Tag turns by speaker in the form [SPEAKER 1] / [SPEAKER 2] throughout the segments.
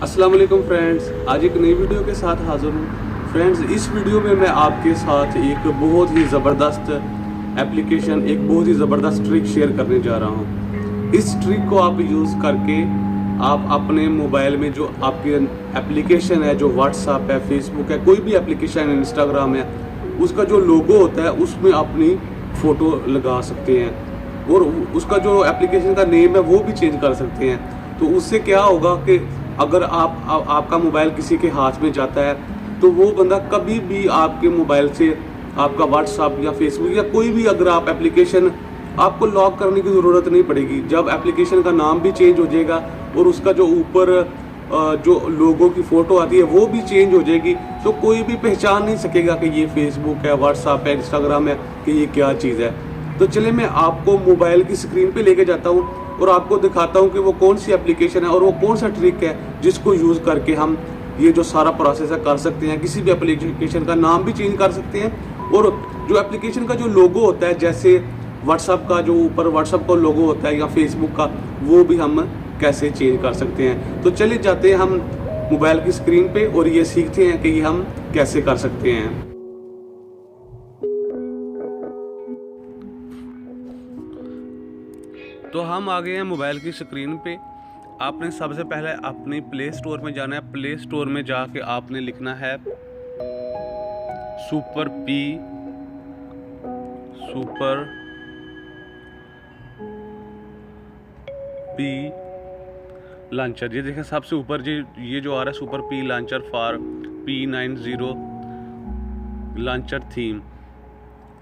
[SPEAKER 1] अस्सलाम वालेकुम फ्रेंड्स, आज एक नई वीडियो के साथ हाज़िर हूँ। फ्रेंड्स, इस वीडियो में मैं आपके साथ एक बहुत ही ज़बरदस्त एप्लीकेशन, एक बहुत ही ज़बरदस्त ट्रिक शेयर करने जा रहा हूँ। इस ट्रिक को आप यूज़ करके आप अपने मोबाइल में जो आपकी एप्लीकेशन है, जो व्हाट्सएप है, फेसबुक है, कोई भी एप्लीकेशन है, इंस्टाग्राम है, उसका जो लोगो होता है उसमें अपनी फ़ोटो लगा सकते हैं और उसका जो एप्लीकेशन का नेम है वो भी चेंज कर सकते हैं। तो उससे क्या होगा कि अगर आपका मोबाइल किसी के हाथ में जाता है तो वो बंदा कभी भी आपके मोबाइल से आपका व्हाट्सएप या फेसबुक या कोई भी अगर आप एप्लीकेशन, आपको लॉक करने की ज़रूरत नहीं पड़ेगी। जब एप्लीकेशन का नाम भी चेंज हो जाएगा और उसका जो ऊपर जो लोगो की फ़ोटो आती है वो भी चेंज हो जाएगी, तो कोई भी पहचान नहीं सकेगा कि ये फेसबुक है, व्हाट्सएप है, इंस्टाग्राम है, कि ये क्या चीज़ है। तो चलिए मैं आपको मोबाइल की स्क्रीन पे लेके जाता हूँ और आपको दिखाता हूँ कि वो कौन सी एप्लीकेशन है और वो कौन सा ट्रिक है जिसको यूज़ करके हम ये जो सारा प्रोसेस है कर सकते हैं। किसी भी एप्लीकेशन का नाम भी चेंज कर सकते हैं और जो एप्लीकेशन का जो लोगो होता है, जैसे व्हाट्सएप का जो ऊपर व्हाट्सएप का लोगो होता है या फेसबुक का, वो भी हम कैसे चेंज कर सकते हैं। तो चलिए जाते हैं हम मोबाइल की स्क्रीन पे और ये सीखते हैं कि ये हम कैसे कर सकते हैं। तो हम आ गए हैं मोबाइल की स्क्रीन पे। आपने सबसे पहले अपनी प्ले स्टोर में जाना है। प्ले स्टोर में जाके आपने लिखना है सुपर पी लॉन्चर। ये देखें सबसे ऊपर ये जो आ रहा है super P launcher for P90 launcher theme.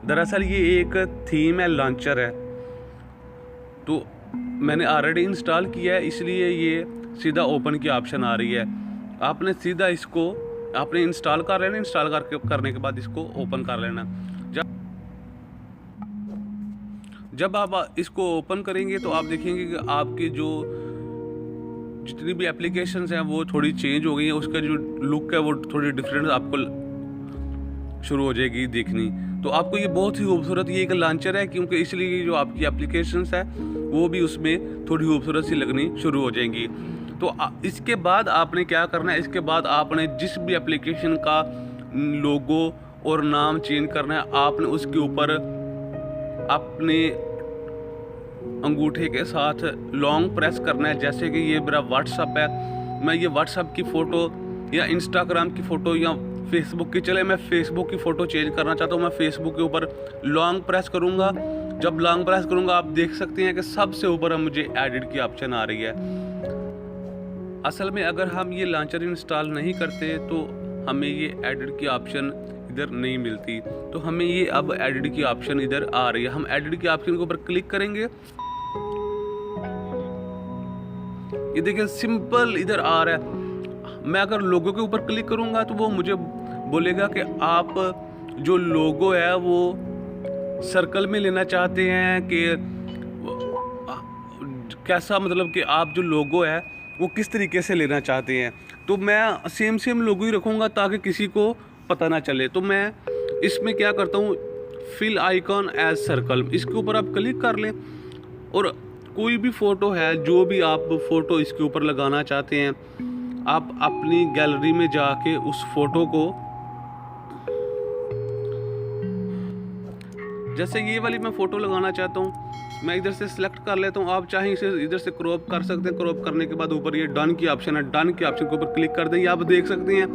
[SPEAKER 1] दरअसल ये एक थीम है, लॉन्चर है, तो मैंने ऑलरेडी इंस्टॉल किया है, इसलिए ये सीधा ओपन की ऑप्शन आ रही है। आपने सीधा इसको आपने इंस्टॉल कर लेना। इंस्टॉल करने के बाद इसको ओपन कर लेना। जब आप इसको ओपन करेंगे तो आप देखेंगे कि आपके जो जितनी भी एप्लीकेशंस हैं वो थोड़ी चेंज हो गई है। उसका जो लुक है वो थोड़ी डिफरेंट आपको शुरू हो जाएगी देखनी। तो आपको ये बहुत ही खूबसूरत ये एक लॉन्चर है, क्योंकि इसलिए जो आपकी एप्लीकेशंस है वो भी उसमें थोड़ी खूबसूरत सी लगनी शुरू हो जाएंगी। तो इसके बाद आपने क्या करना है, इसके बाद आपने जिस भी एप्लीकेशन का लोगो और नाम चेंज करना है, आपने उसके ऊपर अपने अंगूठे के साथ लॉन्ग प्रेस करना है। जैसे कि ये मेरा व्हाट्सएप है, मैं ये व्हाट्सएप की फ़ोटो या इंस्टाग्राम की फ़ोटो या फेसबुक की, चले मैं फेसबुक की फ़ोटो चेंज करना चाहता हूँ, मैं फेसबुक के ऊपर लॉन्ग प्रेस करूँगा। जब लॉन्ग प्रेस करूँगा आप देख सकते हैं कि सबसे ऊपर अब मुझे एडिट की ऑप्शन आ रही है। असल में अगर हम ये लॉन्चर इंस्टॉल नहीं करते तो हमें ये एडिट की ऑप्शन इधर नहीं मिलती, तो हमें ये अब एडिट की ऑप्शन इधर आ रही है। हम एडिट की ऑप्शन के ऊपर क्लिक करेंगे, ये देखिए सिंपल इधर आ रहा है। मैं अगर लोगो के ऊपर क्लिक करूंगा तो वो मुझे बोलेगा कि आप जो लोगो है वो सर्कल में लेना चाहते हैं कि कैसा, मतलब कि आप जो लोगो है वो किस तरीके से लेना चाहते हैं। तो मैं सेम लोगो ही रखूँगा ताकि किसी को पता ना चले। तो मैं इसमें क्या करता हूँ, फिल आइकॉन एज सर्कल, इसके ऊपर आप क्लिक कर लें और कोई भी फ़ोटो है, जो भी आप फ़ोटो इसके ऊपर लगाना चाहते हैं, आप अपनी गैलरी में जाके उस फोटो को, जैसे ये वाली मैं फ़ोटो लगाना चाहता हूँ, मैं इधर से सिलेक्ट कर लेता हूँ। आप चाहें इसे इधर से क्रॉप कर सकते हैं। क्रॉप करने के बाद ऊपर ये डन की ऑप्शन है, डन की ऑप्शन के ऊपर क्लिक कर दें। आप देख सकते हैं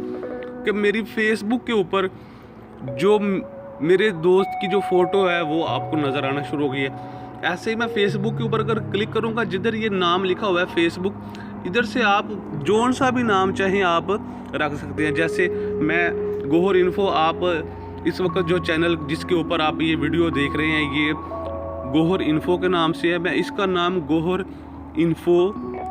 [SPEAKER 1] कि मेरी फेसबुक के ऊपर जो मेरे दोस्त की जो फ़ोटो है वो आपको नज़र आना शुरू हो गई है। ऐसे ही मैं फेसबुक के ऊपर अगर क्लिक करूँगा, जिधर ये नाम लिखा हुआ है फेसबुक, इधर से आप जोन सा भी नाम चाहें आप रख सकते हैं। जैसे मैं गोहर इन्फो, आप इस वक्त जो चैनल जिसके ऊपर आप ये वीडियो देख रहे हैं ये गोहर इन्फो के नाम से है, मैं इसका नाम गोहर इन्फो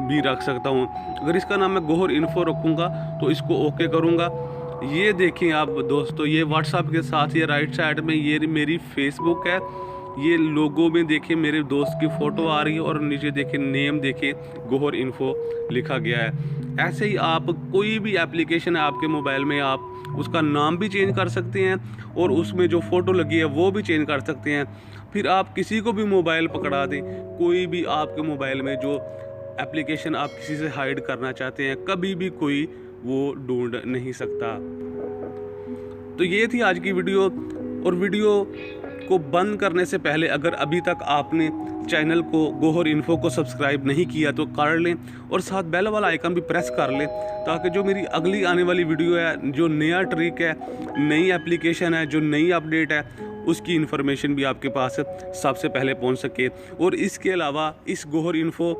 [SPEAKER 1] भी रख सकता हूँ। अगर इसका नाम मैं गोहर इन्फो रखूँगा तो इसको ओके करूँगा। ये देखें आप दोस्तों, ये व्हाट्सएप के साथ ये राइट साइड में ये मेरी फेसबुक है, ये लोगो में देखें मेरे दोस्त की फ़ोटो आ रही है और नीचे देखें नेम देखें गोहर इन्फो लिखा गया है। ऐसे ही आप कोई भी एप्लीकेशन है आपके मोबाइल में, आप उसका नाम भी चेंज कर सकते हैं और उसमें जो फ़ोटो लगी है वो भी चेंज कर सकते हैं। फिर आप किसी को भी मोबाइल पकड़ा दें, कोई भी आपके मोबाइल में जो एप्लीकेशन आप किसी से हाइड करना चाहते हैं, कभी भी कोई वो ढूंढ नहीं सकता। तो ये थी आज की वीडियो। और वीडियो को बंद करने से पहले अगर अभी तक आपने चैनल को गोहर इन्फो को सब्सक्राइब नहीं किया तो कर लें, और साथ बेल वाला आइकन भी प्रेस कर लें, ताकि जो मेरी अगली आने वाली वीडियो है, जो नया ट्रिक है, नई एप्लीकेशन है, जो नई अपडेट है, उसकी इन्फॉर्मेशन भी आपके पास सबसे पहले पहुंच सके। और इसके अलावा इस गोहर इन्फो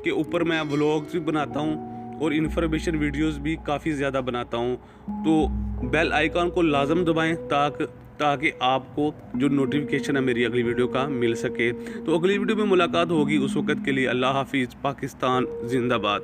[SPEAKER 1] के ऊपर मैं व्लॉग्स भी बनाता हूं और इन्फॉर्मेशन वीडियोस भी काफ़ी ज़्यादा बनाता हूं। तो बेल आइकन को लाजम दबाएं ताकि आपको जो नोटिफिकेशन है मेरी अगली वीडियो का मिल सके। तो अगली वीडियो में मुलाकात होगी, उस वक़्त के लिए अल्लाह हाफिज़। पाकिस्तान जिंदाबाद।